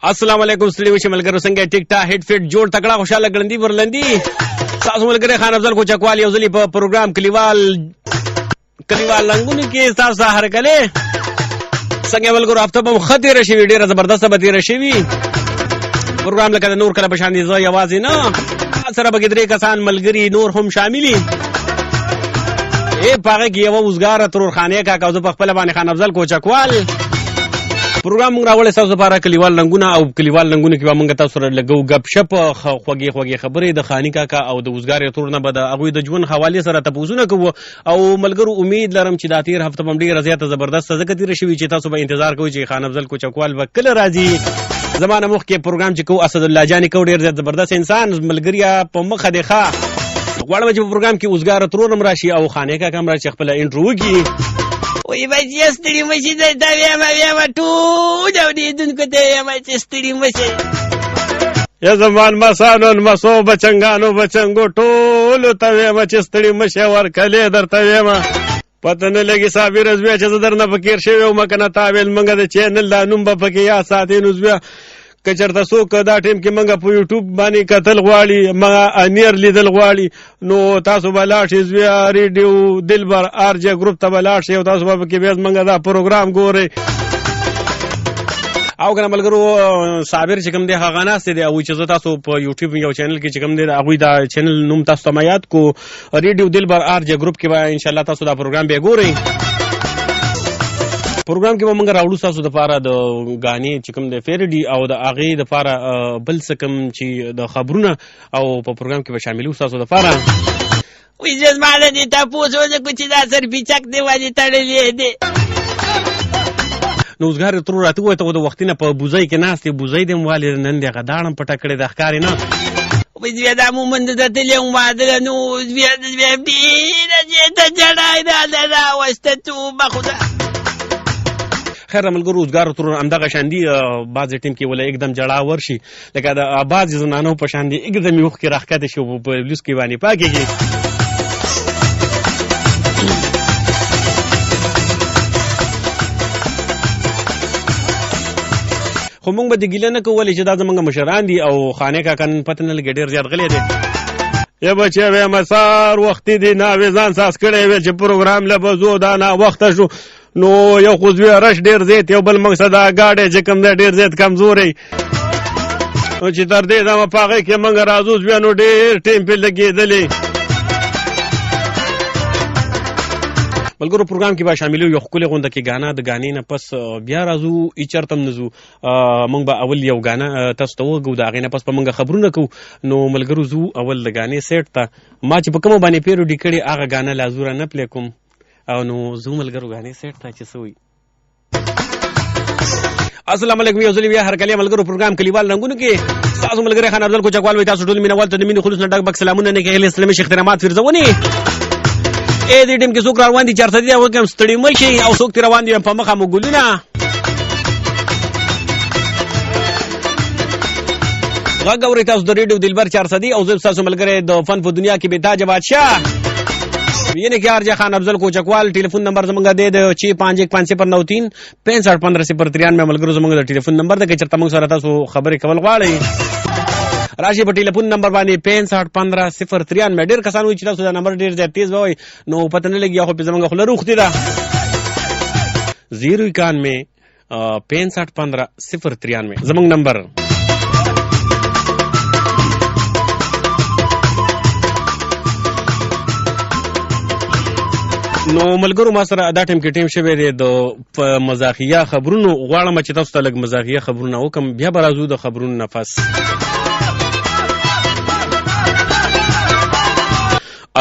السلام علیکم ستړي وشي ملګرو څنګه ټیک ټاک هټ فټ جوړ تکړه خوشاله ګړندی ورلندي تاسو ملګری خان افضل کو چکوال یو ځلی په پروګرام کلیوال لنګونو کې تاسو هر کله څنګه ملګرو هفته په خطر شي ډیره زبردست به تیر شي پروګرام لکه نور کله په شان دي زو یوازې نه سره به درې کسان ملګری نور هم شاملي پاگه که یو وزگار ترور خانه که که په خپل باندې خان افضل کو چکوال پروګرام موږ راوړل تاسو لپاره کلیوال لنګونه او کلیوال لنګونه کې موږ تاسو سره لګو غب شپ خوږی خبرې د خاني کاکا او د وزګار تور نه بد هغه د ژوند حواله سره تاسو کوو او ملګرو امید لرم چې د تیر هفته باندې ډیره زیاته زبردست ځکه تیر شوی چې تاسو به انتظار کوئ چې خان افضل کو چکوال وکړه راځي زمانه مخ کې پروګرام چې کو اسد الله جانی کو ډیر زبردست انسان ملګریا په مخه دی ښه غواړم چې په پروګرام کې وزګار ترور راشي او خانه کاکا هم راشي خپل انټرویو کې وی بچی ستړي مشي دا ویما ټول او دې دونکو ته ویما چې ستړي مشي یا زمان مسانون مسو بچنګانو بچنګو ټول ته ویما چې ستړي مشي ورکلې درته ویما پته نه لګي صابر زوی چې درنه فکر شوی او مکنه تاویل منګه د چینل لا نوم به پکې یا ساتین زوی کچرته څوک دا ټیم کې منګه په یوټیوب باندې کتل غواړي ما انیر لیدل غواړي نو تاسو به لاړ شئ زویا ریډیو دلبر آر جے ګروپ ته به لاړ شئ او تاسو به کې بیا منګه دا پروګرام ګورئ او کنه ملګرو صابر چې کوم دی هغه ناست دی او چې تاسو په یوټیوب یو چینل کې چې کوم دی هغه دا چینل نوم تاسو ته یاد کو ریډیو دلبر آر جے ګروپ کې به ان شاء الله تاسو دا پروګرام به ګورئ پروګرام کې به موږ راوړو تاسو د لپاره د غانې چې کوم د فیرډي او د اغه د لپاره بل څه کوم چې د خبرونه او په پروګرام کې به شامل وو تاسو د لپاره وې جز ماله دي تاسو څه کوم چې دا سر پیچک دی وایي تړلې دي نو وزګار تر راته وې ته د وختینه په بوزای کې ناستې بوزای د موالې نن دی غداړم پټه کړې د ښکارې نه وې دا مومند د تلې ماده نو بیا دې ته جړای دا واست تو بخدا خیر ملګرو روزګار تر همدغه شاندي بعض ټیم کې ولا एकदम جړا ورشي لکه دا بعض زنانو په شاندي एकदम یو کې راخکته شو په پولیس کې باندې پاکيږي خو موږ به د ګیله نه کولې چې دا زمونږ مشران دي او خانه کاکا نن پته نه لګي ډېر زیات غلي دي یا بچي وې مسار وخت دي نه ځان ساس کړي وې چې پروګرام لبزو دا نه وخت شو نو یو خو زوی رش ډیر زیات یو بل مقصد دا گاډي چې کوم ډیر زیات کمزوري او چې تر دې دا پاغه کې منګ راځو زوی نو ډیر ټیم په لګېدلې ملګرو پروګرام کې به شامل یو خپل غونډه کې غانا د غانې نه پس بیا راځو چرتم نزو موږ به اول یو غانا تاسو ته وګو دا غینه پس په موږ خبرونه کو نو ملګرو زو اول د غانې سیټ ته ما چې په کوم باندې پیروډي کړي هغه غانا لازور نه پلی کوم او نو زو ملګرو غانې سیټ ته چې سوی السلام علیکم یو ځلی بیا هر کله ملګرو پروګرام کلیوال رنگونو کې تاسو ملګری خان افضل کو چکوال وای تاسو ټول مینوال ته د مینې خلوص نه ډک بک سلامونه نه کې اسلامي شیخ احترامات فرزونی دې ټیم کې څوک روان دي چرته دي او کوم ستړي مشي او څوک روان دي په مخه مو ګلونه غاګوري تاسو د ریډیو دلبر 400 او زب تاسو ملګری د فن په دنیا کې به تاج بادشاہ یعنی کہ آرجا خان افضل کو چکوال ٹیلیفون نمبر زمنگا دے دے 6510593 651593 میں ملګرو زمنگا د ټیلیفون نمبر د چرته موږ سره تاسو خبرې کول غواړئ راشي په ټیلیفون نمبر باندې 651503 میں ډیر کسان وی چې تاسو دا نمبر ډیر زیات تیز وای نو پته نه لګي خو په زمنګا خله روختی دا 091 651503 زمنګ نمبر نو ملګرو ما سره دا ټیم کې ټیم شوی دی د مزاحیه خبرونو غواړم چې تاسو ته لږ مزاحیه خبرونه وکم بیا به راځو د خبرونو نفس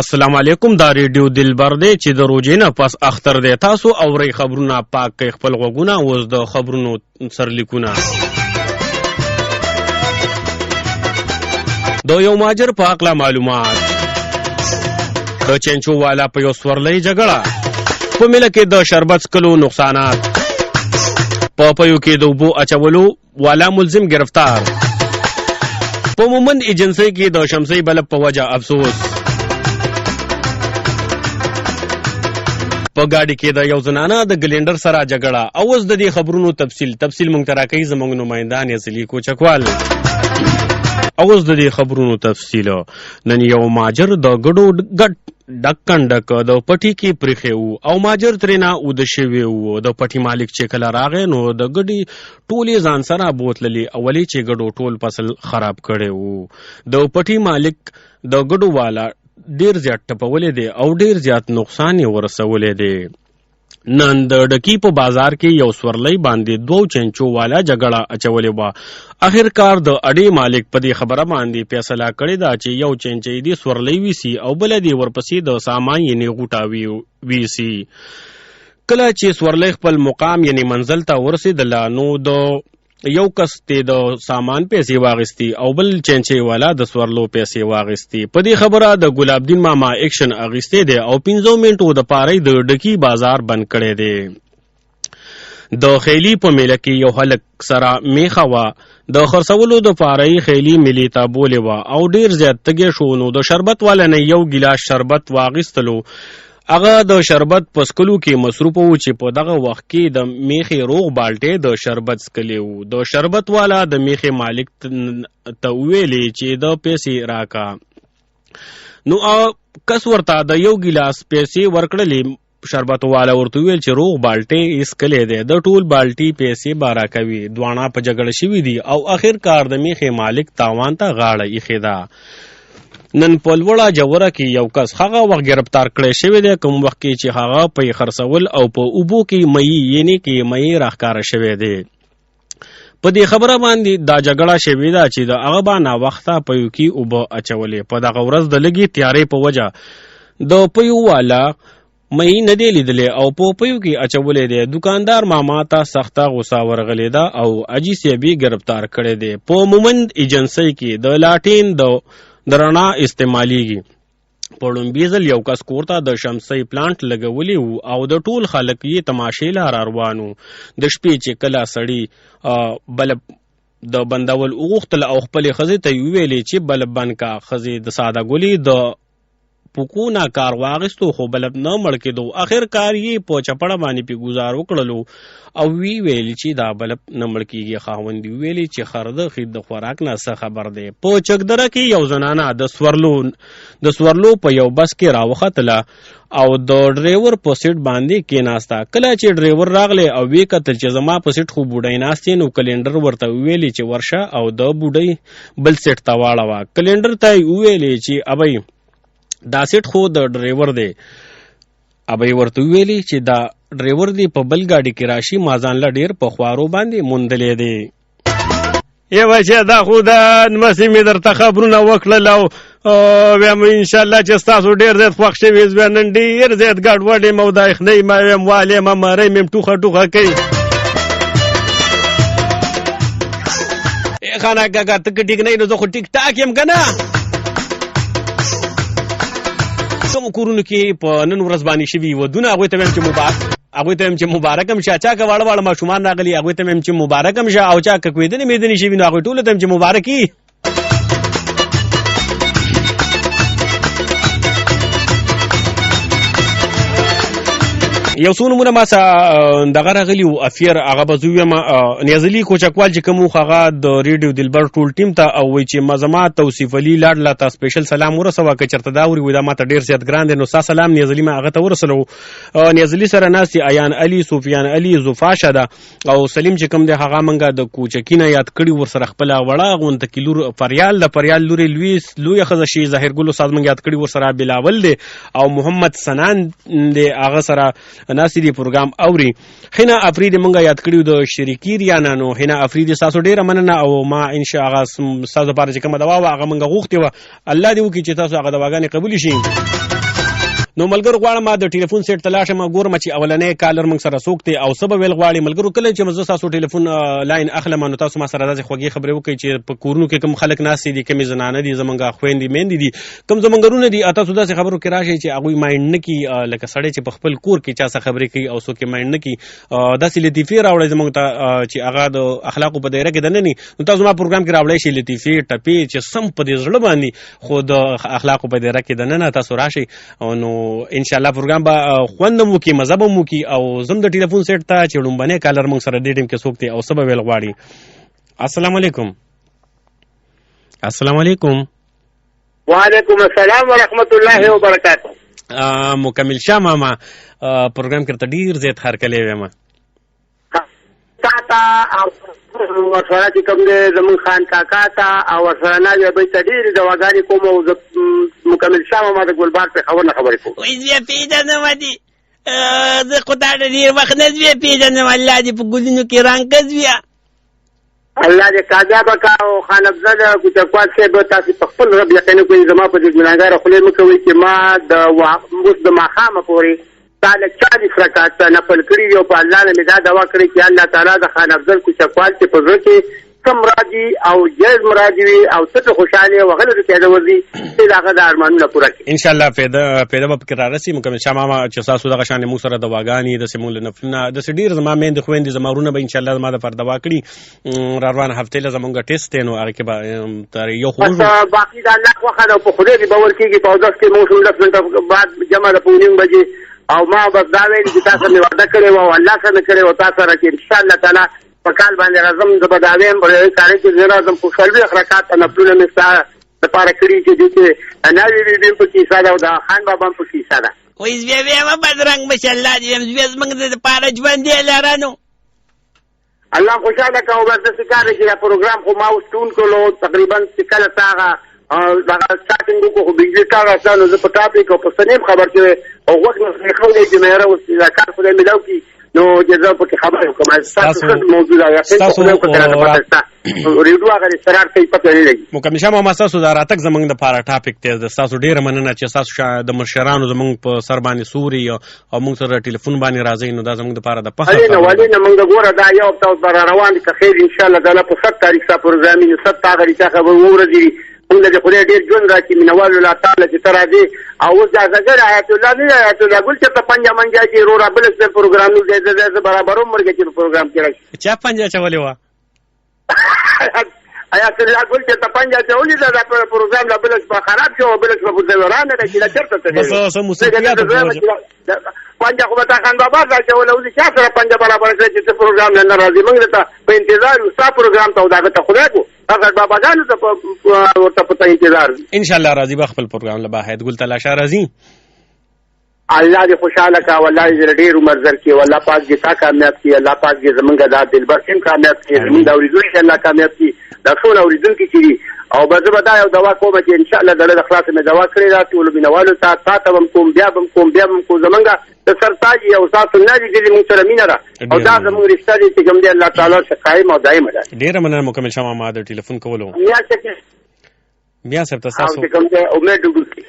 السلام علیکم دا ریډیو دلبر دی چې د روزې نه پس اختر دی تاسو اورئ خبرونه پاک کوي خپل غوږونه اوس د خبرونو سرلیکونه د یو مهاجر په اړه معلومات د چنچو والا په یو سورلۍ جګړه په مله کې د شربت څکلو نقصانات په پيو کې د اوبو اچولو والا ملزم گرفتار په مومند ایجنسی کې د شمسي بلب په وجه افسوس په ګاډي کې د یو زنانه د ګلینډر سره جګړه. اوس د دې خبرونو تفصیل مونږ ته راکوي زموږ نماینده نیازلي کوچکوال. اوس د دې خبرونو تفصیل. نن یو ماجر د ګډو ډک د پټي کې پریښی و او ماجر ترېنه اوده شوی و. د پټي مالک چې کله راغی نو د ګډې ټولې ځان سره بوتللې، اولې چې ګډو ټول فصل خراب کړی و. د پټي مالک د ګډو والا ډیر زیات ټپولی دی او ډیر زیات نقصان یې ورسولی دی. نن د ډکی په بازار کې یو سورلی باندې 2 چنچو والا جګړه اچولې وه. اخرکار د اډې مالک په دې خبره باندې فیصله کړې ده چې یو چنچې دې سورلی ویسي او بله دې ورپسې د سامان یعنې غوټه ویسي. کله چې سورلی خپل مقام یعنې منزل ته ورسېدله نو د یو کس ته د سامان پیسې واغستی او بل چنچې والا د سورلو پیسې واغستی. په دې خبره د ګلاب دین ماما اکشن اغستی دی او 15 منټو د پاره د ډکی بازار بند کړی دی. د خیلی په میله کې یو هلک سره میخه وه. د خرڅولو د پاره خیلی میلې ته بولې وه او ډیر زیات تږی شو نو د شربت والا نه یو ګیلاس شربت واغستلو. هغه د شربت په څکلو کې مصروف و چې په دغه وخت کې د میخې روغ بالټې د شربت څکلی و. د شربت والا د میخې مالک ته وویلې چې د پیسې راکا. نو کس ورته د یو ګیلاس پیسې ورکړلې. شربت والا ورته وویل چې روغ بالټې یې څکلی دی، د ټول بالټي پیسې به راکوي. دواړه په جګړه شوي دي او اخر کار د میخې مالک تاوان ته غاړه ایښې ده. نن په لوړه جوره کې یو کس هغه وخت گرفتار کړی شوی دی کوم وخت کې چې هغه په خرڅول او په اوبو کې مئی راښکاره شوی دی. په دې خبره باندې دا جګړه شوې ده چې د هغه به ناوخته پیو کې اوبه اچولې. په دغه ورځ د لږې تیارې په وجه د پیو والا مئی نه دی لیدلی او په پیو کې اچولې دی. دکاندار ماما ته سخته غوسه ورغلې ده او اجي صاحب ګرفتار کړی دی. په مومند ایجنسۍ کې د لاټین د رڼا استعمالیږي. په لومبي ځل یو کس کور ته د شمسۍ پلانټ لګولی و او د ټول خلک یې تماشې لاره روان و. د شپې چې کله سړي بلب د بندول وغوښتل او خپلې ښځې ته یې وویلې چې بلب بند کا. ښځې د ساده ګلې د پوکونه کار واغستو خو بلب نه مړ کېدو. اخر کار یې په چپړه باندې پې ګزار وکړلو او وی ویلې چې دا بلب نه مړ کېږي. خاوند یې ویلې چې خر د خید د خوراک نه څه خبر دی. په چکدره کې یو زنانه د سورلو په یو بس کې راوختله او د ډریور په سیټ باندې کېناسته. کله چې ډریور راغلی او وی کتل چې زما په سیټ خو بوډۍ ناستې نو کلینډر ورته ویلې چې ورشه او د بوډۍ بل سیټ ته واړوه. کلینډر ته یې وویلې چې ابۍ دا سیټ خو د ډریور دی. ابۍ ورته ویلې چې دا ډریور دی په بل ګاډي کې راشي، ما ځان له ډیر په خوارو باندې موندلی دی. ای بچه دا خو د نمسې مې درته خبرونه وکړل او ویم انشاءالله چې ستاسو ډېر زیات خوښ شوي زه نن ډېر زیات ګډوډ یم او دا یخنۍ ما ویم والې یم مرۍ مې ټوخه کوي. خانه کاکا ته که ټیک نه یې نو زه خو ټیک ټاک یم که نه. کومو کورونو کې په نن ورځ باندې شوي ودونه هغوی ته ویم چې مبارک هم شه. چا که واړه ماشومان راغلي هغوی ته ویم چې مبارک هم شه او چا که کوېدنې میدنې شوي نو هغوی ټولو ته ویم چې مبارک وي. یو څو نومونه ما څه دغه راغلي وو افیر هغه به زه ویم نیازلي کوچکوال چې کوم وخت هغه د ریډیو دلبر ټول ټیم ته او وایي چې زما توصیف علي لاډله ته سپیشل سلام ورسوه که چېرته دا اوري وایي دا ما ته ډېر زیات ګران دی. نو ستا سلام نیازلي ما هغه ته ورسولو. نیازلي سره ناست ایان علي، سفیان علي، زفاشه ده او سلیم چې کوم دی هغه موږ د کوچکي نه یاد کړي ورسره خپله وړه غونته کې لور فریال ده. فریال لورې لویه ښځه شي. ظاهر ګل استاد موږ یاد کړي ورسره بلاول دی او محمد سنان دی هغه سره ناستې دي پروګرام اوري. حنا افریدي موږ یاد کړي د شریکي ریانا. نو حنا افریدي ستاسو ډېره مننه او ما انشاء هغه ستاسو لپاره چې کومه دوا وه هغه موږ غوښتې وه. الله دې وکړي چې تاسو هغه دواګانې قبولې شي. نو ملګرو غواړم د ټلیفون سیټ ته لاړ شم ګورم چې اولنی کالر موږ سره څوک دی او څه به ویل غواړي. ملګرو کله چې زه ستاسو ټلیفون لاین اخلم نو تاسو ما سره داسې خوږې خبرې وکړئ چې په کورونو کې کوم خلک ناستې دي، کومې زنانه دي زموږ خویندې میندې دي، کوم زموږ ورونه دي. تاسو داسې خبرو کې راشئ چې هغوی مایند نه کړي لکه سړی چې په خپل کور کې چا څه خبرې کوي او څوک یې مایند نه کړي. داسې لطیفې راوړئ زموږ ته چې هغه د اخلاقو په دایره کې دننه نو تاسو ما پروګرام کې راوړئ شي لطیفې ټپې چې سم په دې زړه باندې خو د اخلاقو په دایره کې دننه تاسو راشئ نو ان شاء الله پروګرام به خوندم وکي مزه به مو کی او زم د ټلیفون سیټ ته چې ډومبنه کالر موږ سره دې ټیم کې څوک دی او سبب ویل غواړي. السلام علیکم. السلام علیکم. وعلیکم السلام ورحمت الله وبرکاته. مکمل شاه ماما پروګرام کې ډیر زیات هرکلی ویم تا او ورسره چې کوم دی زمون خان کاکا ته او ورسره نه به ته ډېرې دواګانې کوم او مکمل شاه ماما د ګلبار په خبرې کوم. وایي زه پېژنم دي زه خو تا ته ډېر وخت نه زه پېژنم. الله دې په ګلونو کې رنګ کړي. الله دې کامیابه کا او خان افضل کوچکوال صاحب تاسې په خپل رب یقین کوئ زما په دې ګناهګاره خولې مه کوئ چې ما اوس د ماښامه پورې تعالی 40 رکعات نفل کړي دي او په الله نه مې دا دعا کړې چې الله تعالی د خان افضل کوچکوال چې په زړه کې کم راځي او جایز مرادي وي او څه خوشحالي او هغه د پیدا ورځي چې هغه د ارمانونه پوره کړي ان شاء الله. پیدا به پکې رارسي مکمل شاه ماما چې تاسو دغه شان موږ سره دواګانې د سیمون نفلونه د ډیر زما میندې خويندې زمارونه به ان شاء الله ما د پر دوا کړي روان هفته له زمونږ ټیسټ نو هغه کې به تر یو خو باقي د الله خو خدای په خوده دی باور کېږي په داس کې موږ 10 منټه بعد جمع د پونیم بجې او ما بس دا ویل چې تاسو مې وعده کړې و او الله سره کړې و تاسو سره چې ان شاء الله تعالی په کال باندې راځم د بداویم په کاري کې زه راځم په شلوي رکعات نفلونه مې ستا لپاره کړي چې دې نه وی وی په کې ساده او د خان بابا په کې ساده. وایي زه ما بدرنګ مشه الله دې زما د لپاره ژوند دی لرانو. الله خوشاله کا او بس کار چې دا پروګرام خو ما وستون کولو تقریبا کله ساغه دا سټارټینګ کو خو بجلی کار اسانه زه په ټاپک او په سنیم خبر کې او وخت نه خو دې چې مې راو دا کار خو دې ملاو کی نو جزا په کې خبره کوم تاسو موضوع دا یا تاسو نو کوم ریډیو هغه سرار کې پته نه لګي. مکمل شاه ماما تاسو دا راتک زمنګ د پاره ټاپک ته تاسو ډیر مننه چې تاسو د مشرانو زمنګ په سر باندې سوري او موږ سره ټلیفون باندې راځي نو دا زمنګ د پاره د په هغه نو ولې نه موږ ګوره دا یو تاسو بار روان دي که خیر ان شاء الله دا په 7 تاریخ سره پروګرامي 7 تاریخ څخه ورځي موږ د خدای ډیر ژوند راکې مینوال الله تعالی چې تر دې او دا څنګه آیت الله نه آیت الله ګل چې په پنځه منځه کې رو را بل څه پروګرام نو زه برابر عمر کې پروګرام کې راشي چا پنځه چولې و آیت الله ګل چې په پنځه چولې دا پروګرام لا بل څه خراب شو بل څه په ځوران نه کې لا چرته څه بس سم موسیقيات پنځه خو ته خان بابا راځي ولې چې سره پنځه برابر کړي چې پروګرام نه راځي موږ ته په انتظار یو څا پروګرام ته دا ته خدای کو هغه بابا جانو ته ورته په انتظار ان شاء الله راځي به خپل پروګرام له باید ګل تلاشا راځي. الله دې خوشاله کا والله دې ډېر عمر زر کې والله پاک دې تا کامیاب کړي الله پاک دې زمونږ د دلبر سیم کامیاب کړي زمونږ د اوریدونکو الله کامیاب کړي دا ټول اوریدونکو چې او به زه به دا یو دوا کوم چې ان شاء الله د خلاص مې دوا کړې دا ټول بینوالو ته تاسو هم کوم بیا هم کوم زمونږ د سرتاج او تاسو نه دي چې موږ سره مینه را او دا زموږ رشتہ دي چې کوم دی الله تعالی څخه قائم او دائم ده. ډیر مننه مکمل شاه ماما د ټلیفون کولو بیا سره تاسو کوم دی امید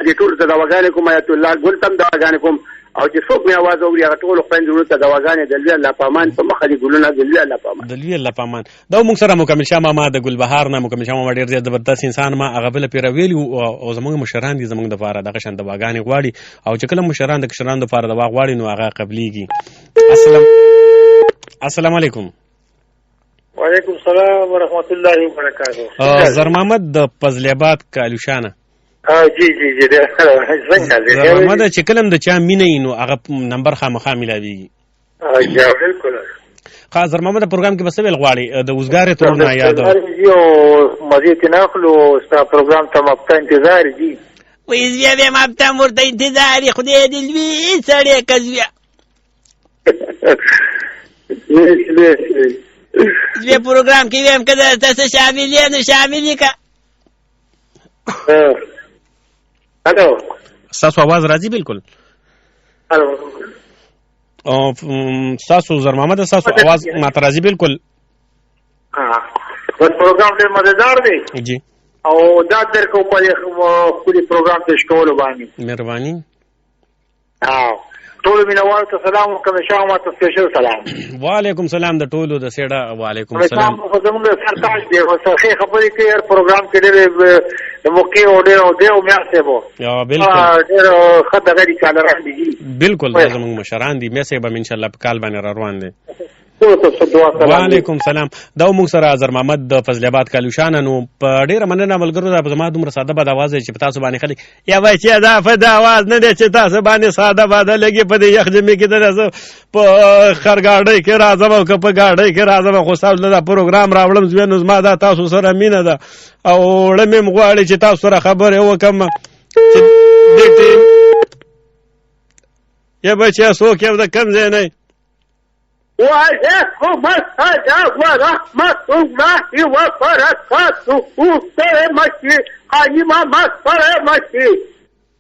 دې ټول د دواګانې کوم آیت الله ګل تم دواګانې کوم او چې څوک مې आवाज اوري هغه ټول خپل ضرورت ته دواګانې دلوي الله پامان په مخ دي ګلونه دلوي الله پامان دلوي الله پامان دا موږ سره مکمل شاه ماما د ګلبهار نه مکمل شاه ماما ډیر زیات زبردست انسان ما هغه بل پیر ویلی او زموږ مشران دي زموږ د فاره دغه شان دواګانې غواړي او چې کله مشران د کشران د فاره دوا غواړي نو هغه قبليږي. السلام علیکم. وعلیکم السلام ورحمت الله وبرکاته. زر محمد د فضل آباد کالوشانه. جی څنګه زرمحمد چې کلم د چا مینه نو هغه نمبر خامخا ملاويږي. جا بالکل خاص زرمحمد پروګرام کې بس ویل غواړي د وزګار ته نه یاد او مزید ناخلو ستا پروګرام ته مبتا انتظار دي وایي بیا مبتا مرته انتظار خدای دې لوی سړی کزویا دې پروګرام کې ویم کده تاسو شامل کا هلو تاسو आवाज راځي بالکل هلو او تاسو زر محمد تاسو आवाज ماته راځي بالکل پروګرام ډېر مزیدار دی جی او دا درکو په خپل پروګرام پیش کولو باندې مهرباني ټول مینوال ته سلام کوم شامه ته سپیشل سلام وعلیکم سلام د ټولو د سیډه وعلیکم سلام زموږ سرتاج دی او څه خبرې کوي هر پروګرام کې ډېر موقع او ډېر او میاسه وو یا بالکل ډېر خدای دې کالران دي بالکل زموږ مشران دي مې سه به ان شاء الله په کال باندې روان دي وعلیکم سلام. دا موږ سره اظهر محمد د فضل آباد کالوشان نو په ډیره مننه ملګرو دا زما دومره ساده بد اواز چې په تاسو باندې خلک یا وای چې دا فدا اواز نه دی چې تاسو باندې ساده باده لګي په دې یخ جمع کې درځو په خرګاډۍ کې راځم او په گاډۍ کې راځم خو تاسو دا پروګرام راوړم زموږ زما دا تاسو سره مینه ده او لمه مغواړي چې تاسو سره خبره وکم چې دې ټیم یا بچا څوک یو د کم ځای نه وعليكم السلام ورحمة الله وبركاته. سلامتي قائمة سلامتي.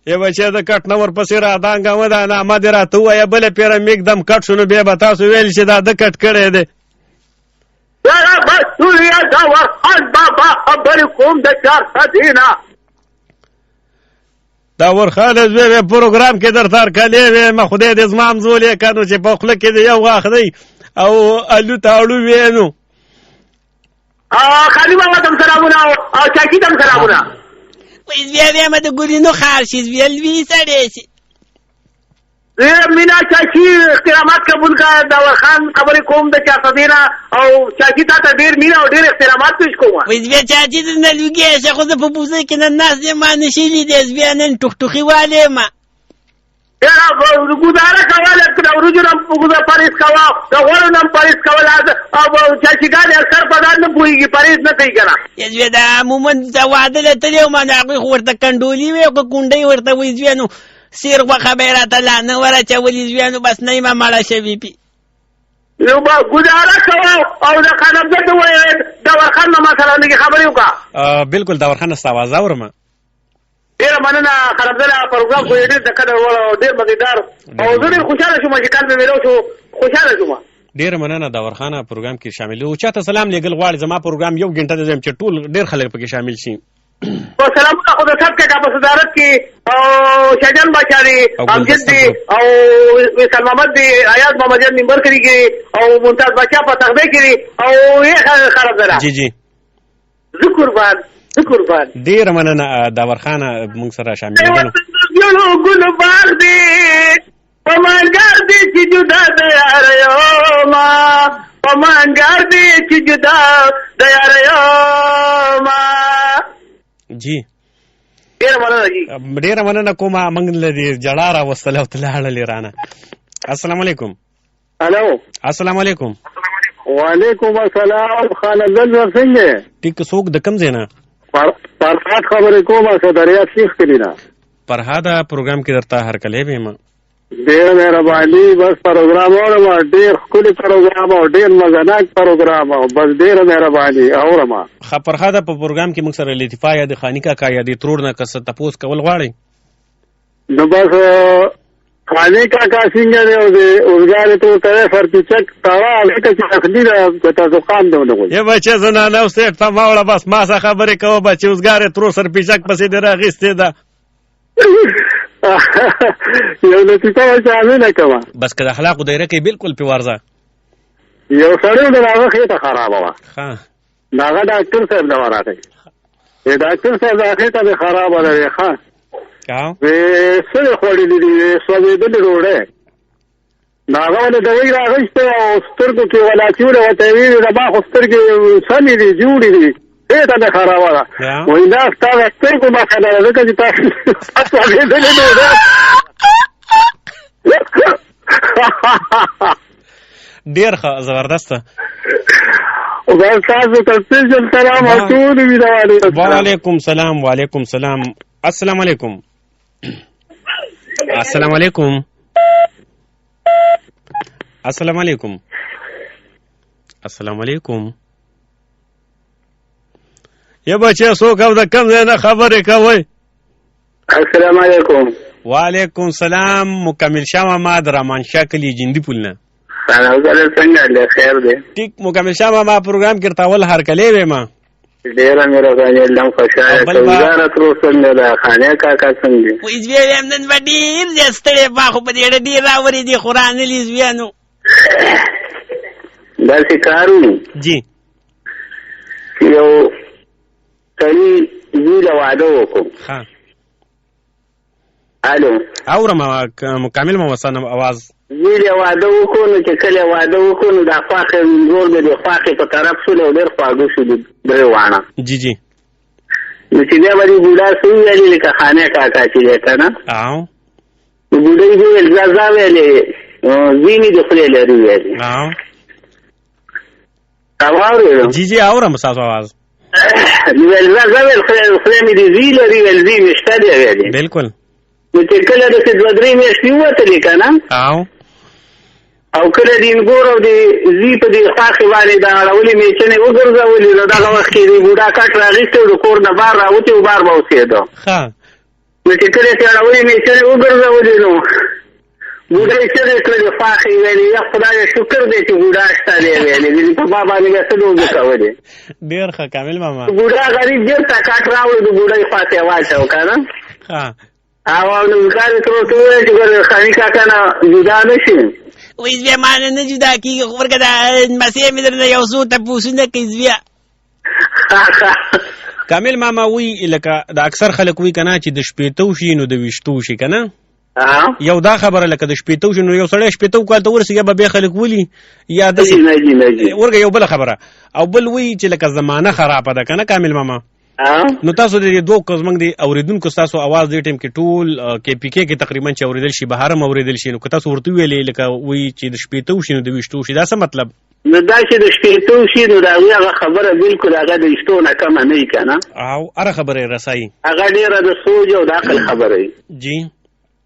یا بچا د کټ نور پسې را دانګه ودا نه ما دې راته وایه بل پیره میک دم کټ شنو بیا به تاسو ویل چې دا د کټ کړی دی يا مسؤولية دور خان بابا خبركم د چار سدينه دا ورخانه زوی پروګرام کې در تار کلی وې ما خدای دې زما مزولې کانو چې په خله کې دې یو واخ دی او الو تاړو وینو خالي بابا تم سلامونه او چاکی تم سلامونه وې بیا ما د ګورینو خار شي ویل وی سړې شي مینا چاچی احترامات قبول کا داور خان خبرې کوم د چا صدینا او چاچی ته ډیر مینا او ډیر احترامات پیش کوم وې بیا چاچی د نه لګي شه خو په بوزه کې نه ناس دې ما نشي دې بیا نن ټوخټوخي والے ما یا ګوداره کواله کړه ورجنم ګودا پاریس کوا دا ورنم پاریس کواله او چاچی ګان اکثر پدان نه پويږي پاریس نه کوي کنه یې دا مومن دا وعده ته یو ما هغه ورته کندولي وي او کونډي ورته وې نو سیر و خبره تعالی نه ورچا ولې ځوانو بس نه ما ماړه شوی پی یو با ګزاره کوو او دا خانم زه ته وای دا ورخان ما سره نه خبرې وکا بالکل دا ورخان است आवाज اورم ډیر مننه خراب ده پروګرام خو ډیر د کډر ول ډیر مزیدار او زه ډیر خوشاله شوم چې کار مې ویلو شو خوشاله شوم ډیر مننه دا ورخانه پروګرام کې شامل او چاته سلام لګل غواړي زما پروګرام یو غنټه د زم چې ټول ډیر خلک پکې شامل شي او سلامونه خو د سب کې په صدارت کې او شجن بچاري امجد دی او وسلم محمد دی آیات محمد نمبر کړی او ممتاز بچا په تخبه کړی او یې خراب ده جی جی قربان ډیر مننه دا ورخانه موږ سره شامل دي یو ګل باغ دی پمانګار دی چې جدا دی یار یو ما پمانګار دی چې جدا دی یار یو ما جی ډیر مننه کومه موږ لري جړه را وصله او تلاړه لرانه السلام علیکم الو السلام علیکم وعلیکم السلام خالد څنګه ټیک څوک د کم زینا فرحات خبرې کومه صدریات شیخ کلینا فرحاده پروګرام کې درته هر کله به ما ډیر مهرباني بس پروګرام اورم ډیر خولي پروګرام او ډیر مزناک پروګرام او بس ډیر مهرباني اورم فرحاده په پروګرام کې موږ سره لطیفه یا د خانی کا یا د ترور نه کس تپوس کول غواړي نو بس خانی کا څنګه دی او د اورګار ته ته فرچک تاوا لکه چې تخدید ته ځقام دی نو یا بچا زنه نو سټ ته ماوړه بس ما سره خبرې کوه بچ اورګار تر سر پیچک پسې دراغسته ده یو لطیفه شامل کما بس که د اخلاق دایره کې بالکل په ورزه یو سړی د هغه خېټه خراب و ها هغه ډاکټر صاحب دا راته یی ډاکټر صاحب هغه خېټه خراب ده ښه وې سره خوړې دي سوځې د ډوړې هغه له دوی راغسته او سترګو کې ولا چوره وته وی د ما خو سترګې سمې دي جوړې دي خېټه خراب ده وای دا ستاسو سترګو ما خبره ده چې تاسو هغه دې ډوړې ډیر ښه زبردسته او تاسو ته سپیشل سلام او ټول ویډیو وعلیکم سلام وعلیکم سلام السلام علیکم السلام علیکم السلام علیکم السلام علیکم یا بچا څوک او د کم نه خبرې کوي السلام علیکم وعلیکم سلام مکمل شاه ما درمان شکلی جندي پولنه څنګه له خیر دی ټیک مکمل شاه ما پروګرام کړتاول هر کله و ما ډیر مهرباني الله خوشاله کوزاره تر څنګه دا خانه کاکا څنګه وې زوی نن باندې زستړې با خو په دې ډیر راوري دي قران لیزویانو دا سکارو جی یو کلی زیله وعده وکړو ها الو اورم مکمل ما وسنه आवाज زیل واده وکړو نو چې کله واده وکړو نو دا خواښې ورور مې د خواښې په طرف شولو او ډېر خواږه شولو درې واڼه جی جی نو چې بیا به دې بوډا څه وویلې لکه خانې کاکا چې دی که نه او نو بوډۍ دې وویل ځه ویلې زوی مې د خولې لري ویلې او واورېدم جی جی اورم ستاسو आवाज نو ویل ځه ویل خولې مې د زوی لري ویل زوی مې شته دی ویلې بالکل نو چې کله داسې دوه درې میاشتې ووتلې که نه او کله د انګور او د زوی په دې خواښې باندې د اړولې میچنې وګرځولې نو دغه وخت کې د بوډا کټ راغېستی و د کور نه بار راوتې و بار به اوسېده نو چې کله چې اړولې میچنې وګرځولې نو بوډۍ چغې کړې د خواښې ویلې یا خدایه شکر دی چې بوډا شته دی ویلې په ما باندې بیا څه لوبې کولې ډېر ښه کامل ماما بوډا غریب بېرته کټ راوړ د بوډۍ خواښې واچو که نه او نو کار یې تر اوسه وویل چې ګوره خاني کاکا نه جدا نه شي وایي زویه ما نه جدا کېږي خو ورکه دا لمسۍ مې درنه یو څو تپوسونه کوي زویه کامل ماما وی لکه د اکثر خلک وی کنه چې د شپېتو شي نو د ویشتو شي کنه یو دا خبره لکه د شپېتو شي نو یو سړی شپېتو کال ته ورسېږي به بیا خلک ولي یا داسې ورګه یو بله خبره او بل وی چې لکه زمانه خرابه ده کنه کامل ماما نو تاسو د دوه زمونږ د اوریدونکو ستاسو اواز دې ټیم کې ټول کې پی کې تقریبا چې اوریدل شي بهر هم اوریدل شي نو که تاسو ورته ویلې لکه وی چې د شپېتو شي نو د ویشتو شي دا څه مطلب نو دا چې د شپېتو شي نو د هغوی هغه خبره بلکل هغه د ویشتو نه کمه نه وي که نه او هره خبره یې رسایي هغه ډېره د سوچ او د عقل خبره وي جی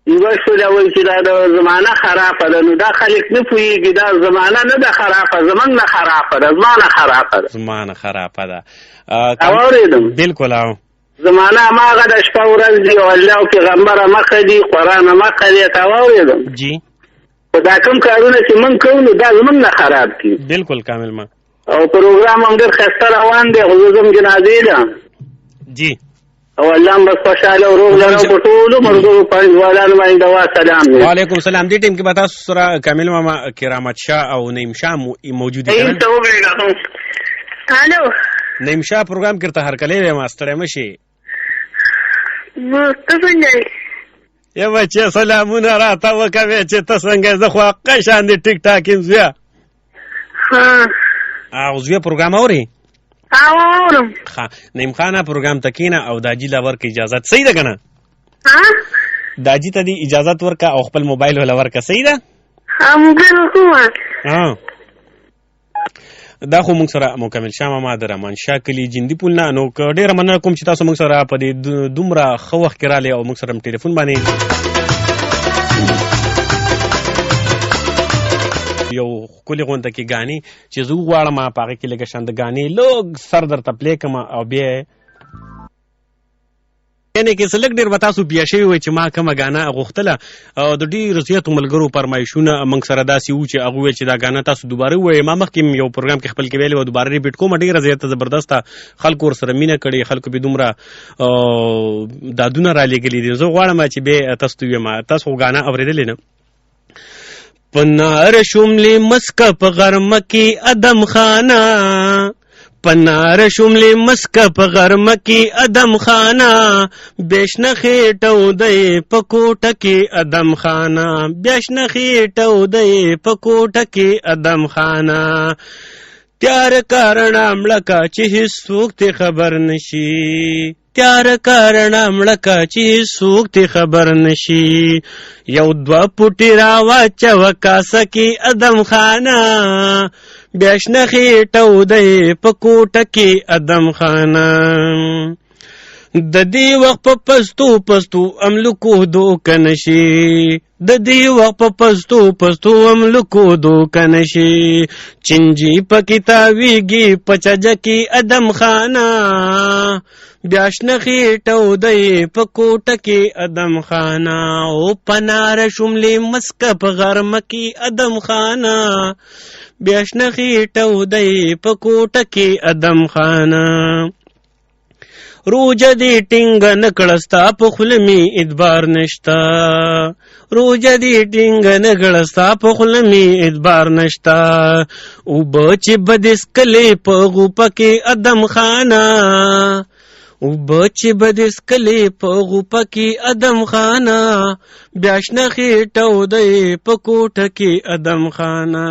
یوه شوله وایي چې دا د زمانه خرافه ده نو دا خلک نه پوهېږي دا زمانه نه ده خرافه زموږ نه خرافه ده زمانه خرافه ده زمانه خرافه ده واورېدم بلکل او زمانه هماغه د شپه ورځ دي او الله او پیغمبره مخه دي قرآن مخه دي تا واورېدم جی خو دا کوم کارونه چې موږ کوو نو دا زموږ نه خراب کړي بلکل کامل ما او پروګرام هم ډېر ښایسته روان دی خو زه ځم جنازې ده جی او الله هم بس خوشحاله او روغ لرو په ټولو ملګرو پنځوالانو باندې دوا سلام دی وعلیکم السلام دې ټیم کې به تاسو سره کامل ماما کرامت شاه او نعیم شاه موجود دي الو نعیم شاه پروګرام کې ته هر کله ما ستړی مشي ته څنګه یا بچه سلامونه راته وکوې چې ته څنګه زه خو قشان دې ټیک ټاک یم زویه او زویه پروګرام اوري اورم نعیم خانه پروګرام ته کینه او داجی لا ورکه اجازت صحیح ده کنه داجی ته دی اجازت ورکه او خپل موبایل ولا ورکه صحیح ده موبایل کومه دا خو موږ سره مکمل شاه ماما د رحمان شاه کلی جندي پول نه نو ډېره مننه کوم چې تاسو موږ سره په دې دومره ښه وخت کې راغلې او موږ سره ټلیفون باندې یو ښکلې غونډه کې ګانې چې زه وغواړم په هغې کې لږه شان د ګانې لږ سر درته پلی کړم او بیا یعنې کې څه لږ ډېر به تاسو بیا شوي وی چې ما کومه ګانه غوښتله او د ډېرو زیاتو ملګرو فرمایشونه موږ سره داسې وو چې هغوی ویل چې دا ګانه تاسو دوباره ووایئ ما مخکې یو پروګرام کې خپل کې ویلې وه دوباره ریپیټ کوم ډېره زیاته زبردسته خلکو ورسره مینه کړې خلکو به دومره دادونه رالېږلي دي زه غواړم چې بیا تاسو ته ووایم تاسو خو ګانه اورېدلې نه پنار شملې مسکه په غرمه کې ادم خانه پنار شملې مسکه په غرمه کې ادم خانه بیشنه خېټو دی په کوټه کې ادم خانه بیشنه خېټو دی په کوټه کې ادم خانه تیار کارنا مړکه چې هیڅوک ته خبر نشي تیار کارنا مړکه چې هیڅوک ته خبر نشي یو دوه پوټي راواچوه کاسه کې ادم خانه بیاشنه خېټو دی په کوټه کې ادم خانه د دې وخت په پستو املکو دوک نشي د دې وخت په پستو املکو دوک نشي چنجي په کتابيږي په چجه کې ادم خانه بیاشنه خېټو دی په کوټه کې ادم خانه او پنار شملې مسکه په غرمه کې ادم خانه بیاشنه خېټو دی په کوټه کې ادم خانه روجه دی ټینګ نکړستا په خلمی ادبار نشتا روجه دی ټینګ نکړستا په خلمی ادبار نشتا او بچ بدس کله په غوپه کې ادم خانه بچ بدس کلی په غوپه کې ادم خانه بیاشنه خېټه دی په کوټه کې ادم خانه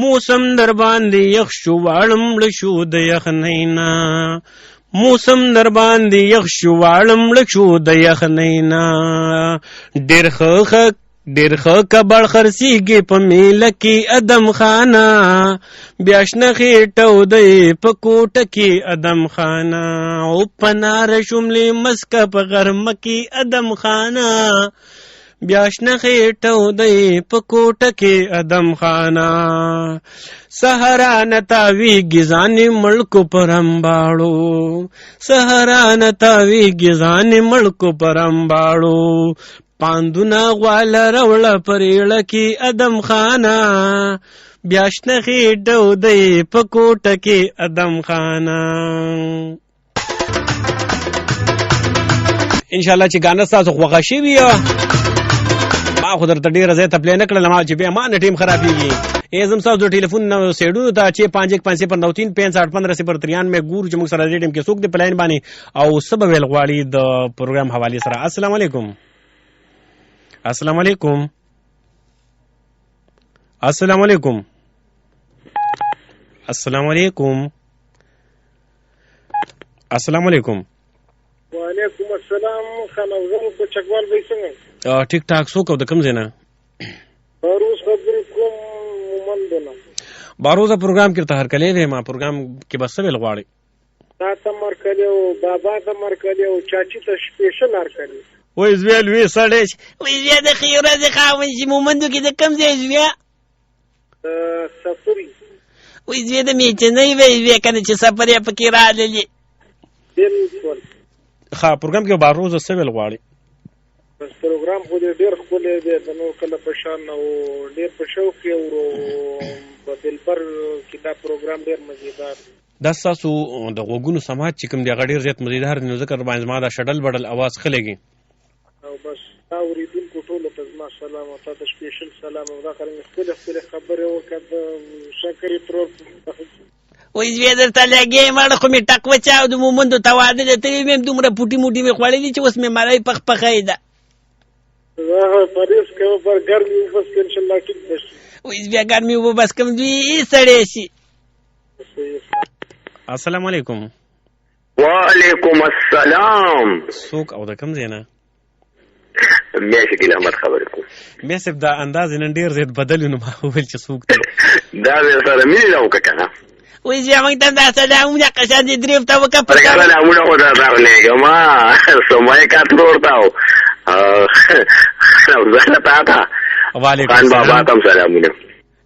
موسم در باندې یخ شو واړم مړ شو د یخنینا موسم در باندې یخ شو واړم مړ شو د یخنینا ډېر ښه کبړ خرڅېږي په میله کې ادم خانه بیاشنه خېټه دی په کوټه کې ادم خانه او په ناره شوملې مسکه په غرمه کې ادم خانه بیاشنه خېټه دی په کوټه کې ادم خانه سهرانه تاویږي ځانې مړکو پر امباړو سهرانه تاویږي ځانې مړکو پر امباړو پاندونه غواله روړه پرېړه کې ادم خانه بیاشنه خېټه دی په کوټه کې ادم خانه انشاءالله چې ګانه ستاسو خوښه شوي ما خو درته ډېره ځای ته پلی نه کړله ما چې بیا ما نه ټیم خرابېږي زم ستاسو د ټلیفون سیډونو ته چې 5153956093 ګورو چې موږ سره دې ټیم کې څوک دی په لاین باندې او څه به ویل غواړي د پروګرام حوالې سره السلام علیکم السلام علیکم السلام علیکم السلام علیکم السلام علیکم وعلیکم السلام خنوزم په چکوال به څنګه ټیک ټاک څوک او د کوم ځای نه باروز خبرې کوم مومندونه باروزه پروګرام کې ته هرکلی دی ما پروګرام کې بس څه ویل غواړي تا ته مرکلی او بابا ته مرکلی او چاچی ته سپیشل هرکلی وای زویا لوی سړی وای زویا د ښې ورځې خاوند چې مومندو کې د کوم ځای زویا سفري وای زویا د میچنۍ وای زویا که نه چې سفر یې پکې راللې بلکل ښه پروګرام کې باروزه څه ویل غواړي بس پروګرام خو دې ډېر ښکلی دی د نور کله په شان او ډېر په شوق یې ورو په دلبر کې دا پروګرام ډېر مزیدار دا ستاسو د غوږونو سماعت چې کوم دی هغه ډېر زیات مزیدار دی نو ځکه باندې زما دا شډل بډل اواز ښه لګي او بس تا اورېدونکو ټولو ته زما سلام او تا ته سپیشل سلام او دا ښکلې ښکلې خبرې وکړه د شکرې ترور وای زویا درته لګې مړه خو مې ټک وچاو د مومندو ته واده دی ته مې دومره پوټي موټي مې خوړلي چې اوس مې مړی پخپخی ده پرهیز کوه پر ګرمي وبس که انشاءالله ټیک به شي وای زویا ګرمي وبس کوم دوی سړی شي السلام علیکم وعلیکم السلام څوک او د کوم ځای نه بیا شکیل احمد خبرې کوم بیا صاحب دا انداز نن ډېر زیات بدل نو ما وویل چې څوک دی دا مې سره مینې نه وکړه که نه وای زویا موږ ته دا سلامونه قشان دې درې ورته وکړه سلامونه خو درته راغلېږم سمای کا ترور ته زه تا ته خان بابا ته هم سلامونه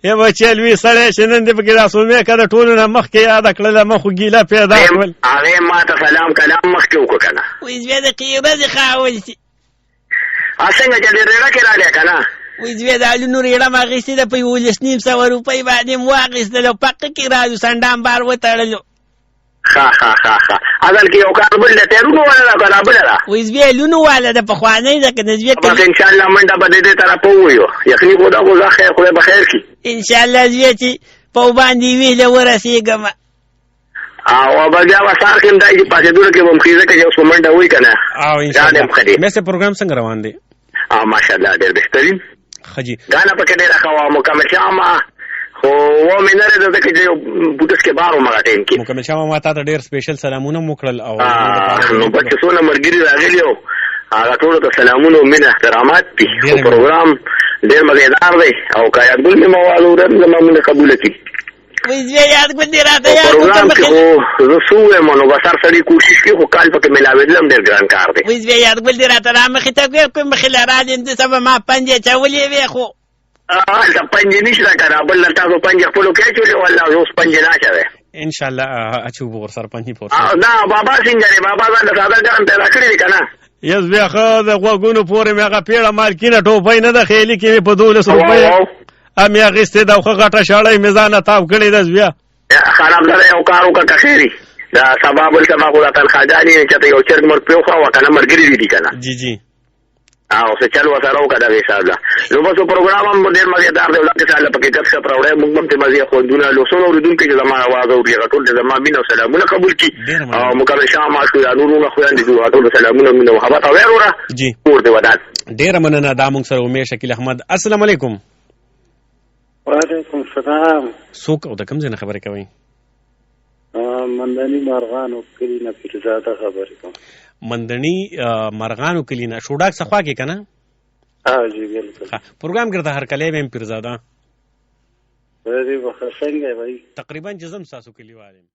ای بچی لوی سړی چې نن دې پکې دا سومې که د ټولو نه مخکې یاده کړله ما خو ګیله پیدا کړل هغې ما ته سلام کلام مخکې وکړه که نه وای زویا د ښې ورځې خاوند شي څنګه چې دې ریړه کې راغلی که نه وای زویا د الونو ریړه م اخېستې ده په 1,900 روپۍ باندې م واخېستل او پقه کې رالو سنډام بار وتړلو ښه اصل کې یو کار بل دی تیرونو والا ده که دا بله ده وای زویا لونو والا ده پخوانی ده که نه زویا بس انشاءالله منډه به د دې طرفه وویو یخني خو ده خو زه خیر خدای به خیر کړي انشاءالله زویا چې په باندې ویله ورسېږم او به بیا به سهار کې هم دا چې پاسېدلو کې به م خیزه که چې اوس په منډه وایي که نه او دا انشاءالله دې م ښه دی مې پروګرام څنګه روان دی ماشاءالله ډېر بهترین ښه جي ګانا پکې ډېره ښه وه مکمل شامه خو ومې نه رېده ځکه چې یو بوټس کې بار وم هغه ټایم کې مکمل شاه ما تا ته ډېر سپیشل سلامونه مو کړل او نو بس چې څونه ملګري راغلي وو هغه ټولو ته سلامونه او مینه احترامات دي خو پروګرام ډېر مزېدار دی او که یادګل مې موال ورم زما مونږ قبوله کړي وای زویا یادګل دې راته پروګرام کې خو زه څه ووایم نو بس هر سړي کوشش کوي خو کال پکې میلاوېدل هم ډېر ګران کار دی وای زویا یادګل دې راته رامخې ته کوم مخې له رالې د سبا ما پنجې چولې وې خو هلته پنجې نشته که نه بل تاسو پنجې خپلو کې اچولې والله اوس پنجې ناچوې انشاءالله اچو به ورسره پنجې په دا بابا څنګه دی بابا ځان د ساده ګرم پیدا کړی دی که نه یس بیا ښه د غوږونو پورې مې هغه پیړه مالکینه ټوپۍ نه ده خیلي کې مې په 12 روپۍ مې اخېستې ده او ښه غټه شاړۍ مې ځانه تاو کړې ده بیا خراب ده یو کار وکړه که خیري دا سبا بل سبا خو دا تنخواګانې چې ته یو چرګ مرګ پرېوخوه که نه ملګري دي که نه جی او څه چل وسره وکړه دغه حساب ده نو بس پروګرام هم ډېر مزیدار دی ولکه ساله پکې ګپ شپ راوړی موږ هم ته مزې خوندونه لوسونه اوریدونکي چې زما اواز اوري هغه ټول زما مینه او سلامونه قبول کړي او مکمل شاه ماشو یا نورونه خویندې دي ټول سلامونه مینه او محبت او وروره جی کور دې ودان ډېره مننه دا موږ سره امیر شکیل احمد السلام علیکم وعلیکم السلام څوک او د کوم ځای نه خبرې کوئ مندنی مارغانو کلی نه پیرزاده خبرې کوم مندنی مرغانو کلی نه شوډاک څخوا کې که نه جی بالکل پروګرام ګرته هر کلی ویم پیرزاده څنګه بھائی تقریبا جزم ساسو کلیوال یم